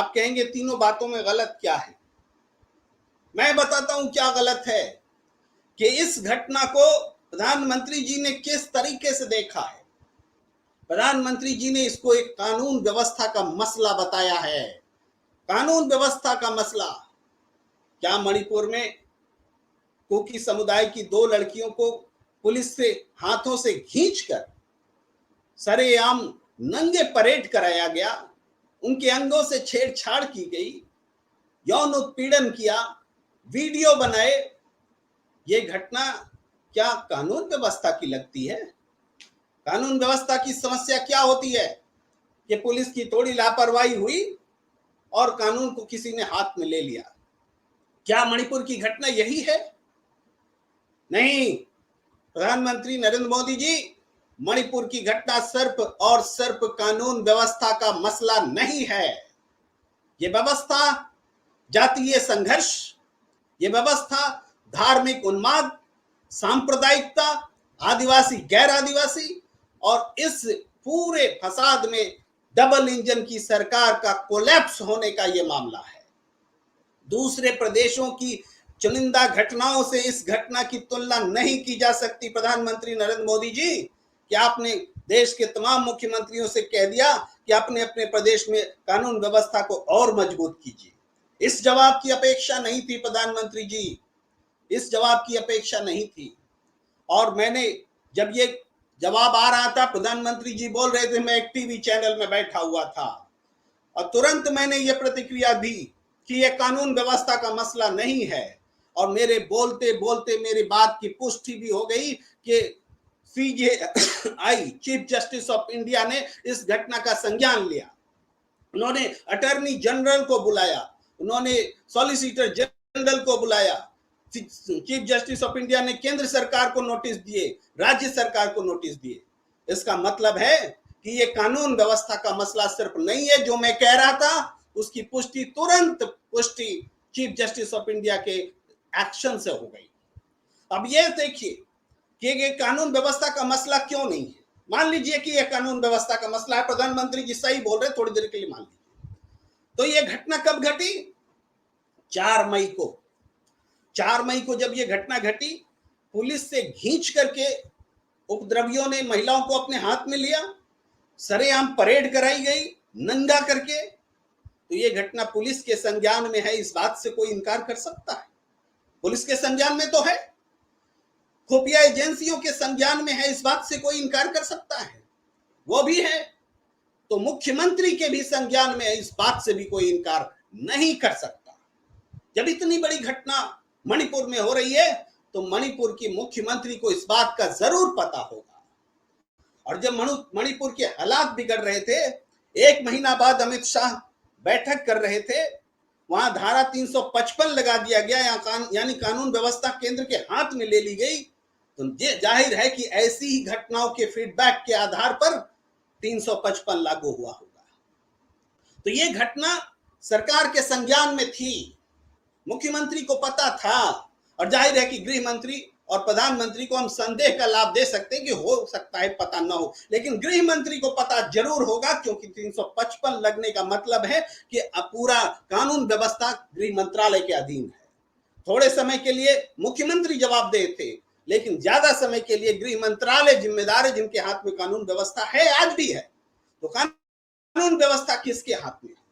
आप कहेंगे तीनों बातों में गलत क्या है। मैं बताता हूं क्या गलत है कि इस घटना को प्रधानमंत्री जी ने किस तरीके से देखा है। प्रधानमंत्री जी ने इसको एक कानून व्यवस्था का मसला बताया है। कानून व्यवस्था का मसला। क्या मणिपुर में कुकी समुदाय की 2 लड़कियों को पुलिस से हाथों से खींचकर सरेआम नंगे परेड कराया गया, उनके अंगों से छेड़छाड़ की गई, यौन उत्पीड़न किया, वीडियो बनाए। ये घटना क्या कानून व्यवस्था की लगती है? कानून व्यवस्था की समस्या क्या होती है कि पुलिस की थोड़ी लापरवाही हुई और कानून को किसी ने हाथ में ले लिया। क्या मणिपुर की घटना यही है? नहीं। प्रधानमंत्री नरेंद्र मोदी जी, मणिपुर की घटना सिर्फ और सिर्फ कानून व्यवस्था का मसला नहीं है। ये व्यवस्था जातीय संघर्ष, ये व्यवस्था धार्मिक उन्माद, सांप्रदायिकता, आदिवासी गैर आदिवासी और इस पूरे फसाद में डबल इंजन की सरकार का कोलैप्स होने का ये मामला है। दूसरे प्रदेशों की चुनिंदा घटनाओं से इस घटना की तुलना नहीं की जा सकती। प्रधानमंत्री नरेंद्र मोदी जी, कि आपने देश के तमाम मुख्यमंत्रियों से कह दिया कि अपने अपने प्रदेश में कानून व्यवस्था को और मजबूत कीजिए। इस जवाब की अपेक्षा नहीं थी प्रधानमंत्री जी, इस जवाब की अपेक्षा नहीं थी। और मैंने जब ये जवाब आ रहा था, प्रधानमंत्री जी बोल रहे थे, मैं एक टीवी चैनल में बैठा हुआ था और तुरंत मैंने ये प्रतिक्रिया दी कि ये कानून व्यवस्था का मसला नहीं है। और मेरे बोलते बोलते मेरी बात की पुष्टि भी हो गई कि CJI, chief justice of India ने इस घटना का संज्ञान लिया। उन्होंने अटॉर्नी जनरल को बुलाया, उन्होंने सॉलिसिटर जनरल को बुलाया, चीफ जस्टिस ऑफ इंडिया ने केंद्र सरकार को नोटिस दिए, राज्य सरकार को नोटिस दिए। इसका मतलब है कि ये कानून व्यवस्था का मसला सिर्फ नहीं है जो मैं कह रहा था, उसकी पुष्टि, तुरंत पुष्टि चीफ जस्टिस ऑफ इंडिया के एक्शन से हो गई। अब ये देखिए कि ये कानून व्यवस्था का मसला क्यों नहीं है। मान लीजिए कि यह कानून व्यवस्था का मसला है, प्रधानमंत्री जी सही बोल रहे, थोड़ी देर के लिए मान लीजिए। तो यह घटना कब घटी? 4 मई को। 4 मई को जब यह घटना घटी, पुलिस से खींच करके उपद्रवियों ने महिलाओं को अपने हाथ में लिया, सरेआम परेड कराई गई नंगा करके। तो यह घटना पुलिस के संज्ञान में है, इस बात से कोई इनकार कर सकता है? पुलिस के संज्ञान में तो है, खुफिया एजेंसियों के संज्ञान में है, इस बात से कोई इनकार कर सकता है? वो भी है। तो मुख्यमंत्री के भी संज्ञान में है, इस बात से भी कोई इनकार नहीं कर सकता। जब इतनी बड़ी घटना मणिपुर में हो रही है तो मणिपुर की मुख्यमंत्री को इस बात का जरूर पता होगा। और जब मणिपुर के हालात बिगड़ रहे थे, 1 महीना बाद अमित शाह बैठक कर रहे थे, वहां धारा 355 लगा दिया गया, यानी कानून व्यवस्था केंद्र के हाथ में ले ली गई। तो जाहिर है कि ऐसी ही घटनाओं के फीडबैक के आधार पर 355 लागू हुआ होगा। तो ये घटना सरकार के संज्ञान में थी, मुख्यमंत्री को पता था। और जाहिर है कि गृह मंत्री और प्रधानमंत्री को हम संदेह का लाभ दे सकते हैं कि हो सकता है पता न हो, लेकिन गृह मंत्री को पता जरूर होगा, क्योंकि 355 लगने का मतलब है कि पूरा कानून व्यवस्था गृह मंत्रालय के अधीन है। थोड़े समय के लिए मुख्यमंत्री जवाबदेह थे, लेकिन ज्यादा समय के लिए गृह मंत्रालय जिम्मेदार है, जिनके हाथ में कानून व्यवस्था है, आज भी है। तो कानून व्यवस्था किसके हाथ में है?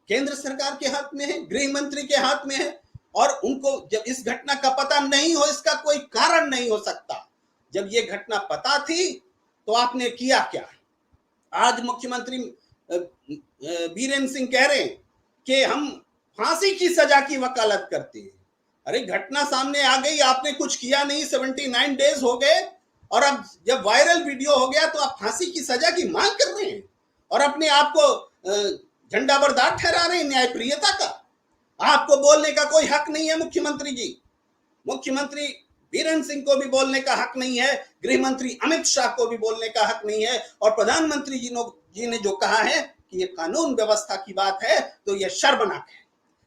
केंद्र सरकार के हाथ में है, गृह मंत्री के हाथ में है। और उनको जब इस घटना का पता नहीं हो, इसका कोई कारण नहीं हो सकता। जब ये घटना पता थी तो आपने किया क्या? आज मुख्यमंत्री बीरेंद्र सिंह कह रहे हैं कि हम फांसी की सजा की वकालत करते हैं। अरे घटना सामने आ गई, आपने कुछ किया नहीं, 79 डेज हो गए, और अब जब वायरल वीडियो हो गया तो आप फांसी की सजा की मांग कर रहे हैं और अपने आप को झंडा बरदार ठहरा रहे हैं न्यायप्रियता का। आपको बोलने का कोई हक नहीं है मुख्यमंत्री जी। मुख्यमंत्री बीरेंद्र सिंह को भी बोलने का हक नहीं है, गृह मंत्री अमित शाह को भी बोलने का हक नहीं है। और प्रधानमंत्री जी ने जो कहा है कि ये कानून व्यवस्था की बात है, तो ये शर्मनाक है।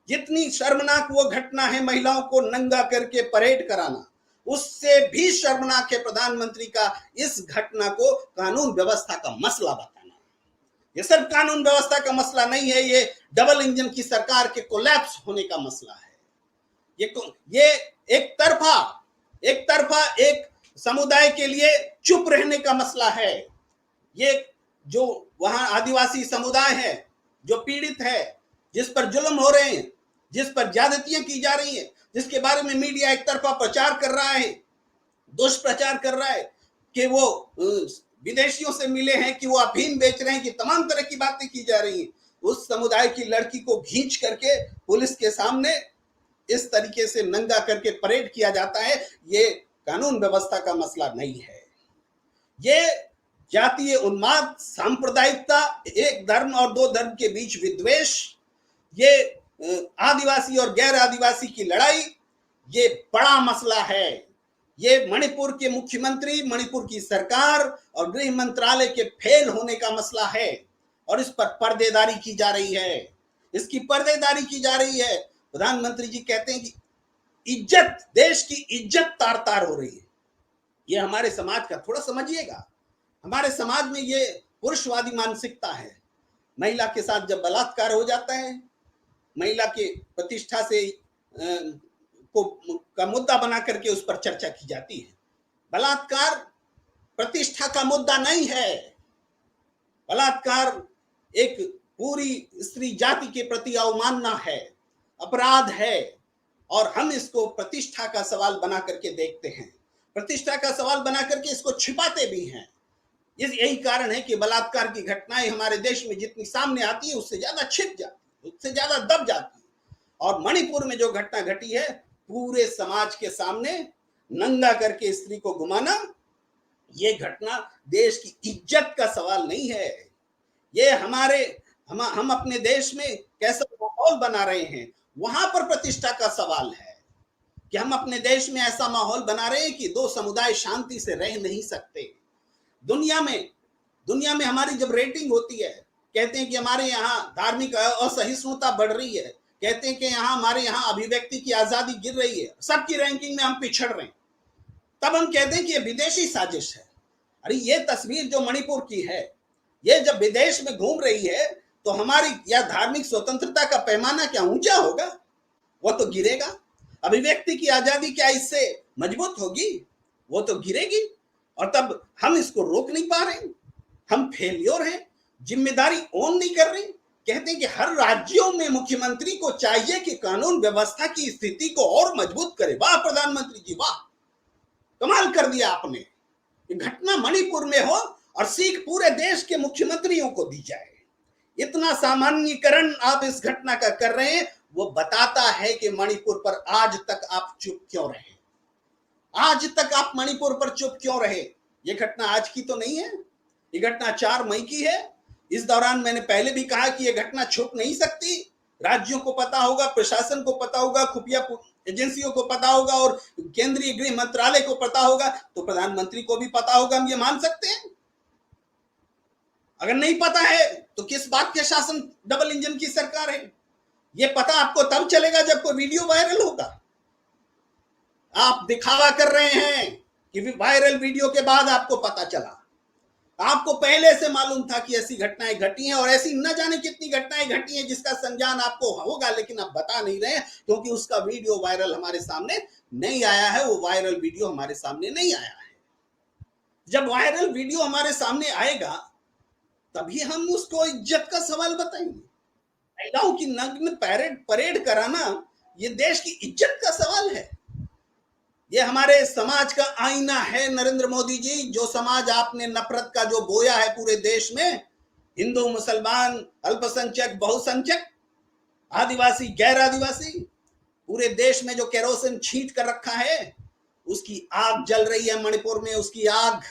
जितनी शर्मनाक वो घटना है महिलाओं को नंगा करके परेड कराना, उससे भी शर्मनाक है प्रधानमंत्री का इस घटना को कानून व्यवस्था का मसला बताना। ये सिर्फ कानून व्यवस्था का मसला नहीं है, ये डबल इंजन की सरकार के कोलैप्स होने का मसला है। ये एक तरफा एक समुदाय के लिए चुप रहने का मसला है। ये जो वहां आदिवासी समुदाय है, जो पीड़ित है, जिस पर जुल्म हो रहे हैं, जिस पर ज्यादतियां की जा रही हैं, जिसके बारे में मीडिया एक तरफा प्रचार कर रहा है, दुष्प्रचार कर रहा है कि वो विदेशियों से मिले हैं, कि वो अफीम बेच रहे हैं, कि तमाम तरह की बातें की जा रही हैं, उस समुदाय की लड़की को खींच करके पुलिस के सामने इस तरीके से नंगा करके परेड किया जाता है। ये कानून व्यवस्था का मसला नहीं है, ये जातीय उन्माद, सांप्रदायिकता, एक धर्म और दो धर्म के बीच विद्वेष, ये आदिवासी और गैर आदिवासी की लड़ाई, ये बड़ा मसला है। ये मणिपुर के मुख्यमंत्री, मणिपुर की सरकार और गृह मंत्रालय के फेल होने का मसला है, और इस पर पर्देदारी की जा रही है, इसकी पर्देदारी की जा रही है। प्रधानमंत्री जी कहते हैं कि इज्जत, देश की इज्जत तार तार हो रही है। ये हमारे समाज का, थोड़ा समझिएगा, हमारे समाज में ये पुरुषवादी मानसिकता है। महिला के साथ जब बलात्कार हो जाता है, महिला के प्रतिष्ठा से का मुद्दा बना करके उस पर चर्चा की जाती है। बलात्कार प्रतिष्ठा का मुद्दा नहीं है, बलात्कार एक पूरी स्त्री जाति के प्रति अवमानना है, अपराध है, और हम इसको प्रतिष्ठा का सवाल बना करके देखते हैं, प्रतिष्ठा का सवाल बना करके इसको छिपाते भी हैं। यही कारण है कि बलात्कार की घटनाएं हमारे देश में जितनी सामने आती है उससे ज्यादा छिप जाती है, उससे ज्यादा दब जाती है। और मणिपुर में जो घटना घटी है, पूरे समाज के सामने नंगा करके स्त्री को घुमाना, ये घटना देश की इज्जत का सवाल नहीं है। ये हम अपने देश में कैसा माहौल बना रहे हैं, वहां पर प्रतिष्ठा का सवाल है कि हम अपने देश में ऐसा माहौल बना रहे हैं कि दो समुदाय शांति से रह नहीं सकते। दुनिया में हमारी जब रेटिंग होती है, कहते हैं कि हमारे यहाँ धार्मिक असहिष्णुता बढ़ रही है, कहते हैं कि हमारे यहाँ अभिव्यक्ति की आजादी गिर रही है, सबकी रैंकिंग में हम पिछड़ रहे हैं, तब हम कहते हैं कि ये विदेशी साजिश है। अरे ये तस्वीर जो मणिपुर की है, ये जब विदेश में घूम रही है, तो हमारी या धार्मिक स्वतंत्रता का पैमाना क्या ऊंचा होगा? वो तो गिरेगा। अभिव्यक्ति की आजादी क्या इससे मजबूत होगी? वो तो गिरेगी। और तब हम इसको रोक नहीं पा रहे, हम फेलियर हैं, जिम्मेदारी ओन नहीं कर रहे। कहते हैं कि हर राज्यों में मुख्यमंत्री को चाहिए कि कानून व्यवस्था की स्थिति को और मजबूत करे। वाह प्रधानमंत्री जी, वाह, कमाल कर दिया आपने। ये घटना मणिपुर में हो और सीख पूरे देश के मुख्यमंत्रियों को दी जाए। इतना सामान्यीकरण आप इस घटना का कर रहे हैं, वो बताता है कि मणिपुर पर आज तक आप चुप क्यों रहे, आज तक आप मणिपुर पर चुप क्यों रहे। ये घटना आज की तो नहीं है, ये घटना 4 मई की है। इस दौरान मैंने पहले भी कहा कि ये घटना छुप नहीं सकती। राज्यों को पता होगा, प्रशासन को पता होगा, खुफिया एजेंसियों को पता होगा, और केंद्रीय गृह मंत्रालय को पता होगा, तो प्रधानमंत्री को भी पता होगा। हम ये मान सकते हैं। अगर नहीं पता है तो किस बात के शासन डबल इंजन की सरकार है? ये पता आपको तब चलेगा जब कोई वीडियो वायरल होगा। आप दिखावा कर रहे हैं कि वायरल वीडियो के बाद आपको पता चला। आपको पहले से मालूम था कि ऐसी घटनाएं घटी हैं, और ऐसी न जाने कितनी घटनाएं घटी हैं जिसका संज्ञान आपको होगा, लेकिन आप बता नहीं रहे क्योंकि उसका वीडियो वायरल हमारे सामने नहीं आया है। वो वायरल वीडियो हमारे सामने नहीं आया है। जब वायरल वीडियो हमारे सामने आएगा तभी हम उसको इज्जत का सवाल बताएंगे। महिलाओं की नग्न परेड कराना ये देश की इज्जत का सवाल है। ये हमारे समाज का आईना है नरेंद्र मोदी जी। जो समाज आपने नफरत का जो बोया है पूरे देश में, हिंदू, मुसलमान, अल्पसंख्यक, बहुसंख्यक, आदिवासी, गैर आदिवासी, पूरे देश में जो केरोसिन छींट कर रखा है, उसकी आग जल रही है मणिपुर में। उसकी आग,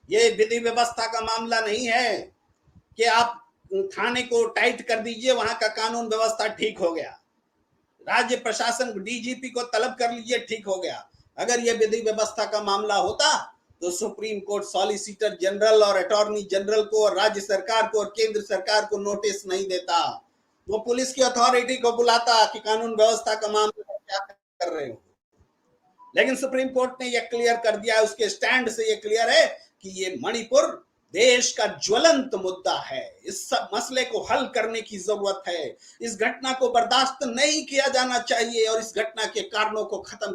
ये विधि व्यवस्था का मामला नहीं है कि आप थाने को टाइट कर दीजिए, वहां का कानून व्यवस्था ठीक हो गया, राज्य प्रशासन डीजीपी को तलब कर लीजिए, ठीक हो गया। अगर यह विधि व्यवस्था का मामला होता तो सुप्रीम कोर्ट सॉलिसिटर जनरल और अटॉर्नी जनरल को और राज्य सरकार को और केंद्र सरकार को नोटिस नहीं देता, वो पुलिस की अथॉरिटी को बुलाता कि कानून व्यवस्था का मामला क्या कर रहे हो। लेकिन सुप्रीम कोर्ट ने यह क्लियर कर दिया, उसके स्टैंड से यह क्लियर है कि ये मणिपुर देश का ज्वलंत मुद्दा है। इस सब मसले को हल करने की जरूरत है। इस घटना को बर्दाश्त नहीं किया जाना चाहिए और इस घटना के कारणों को खत्म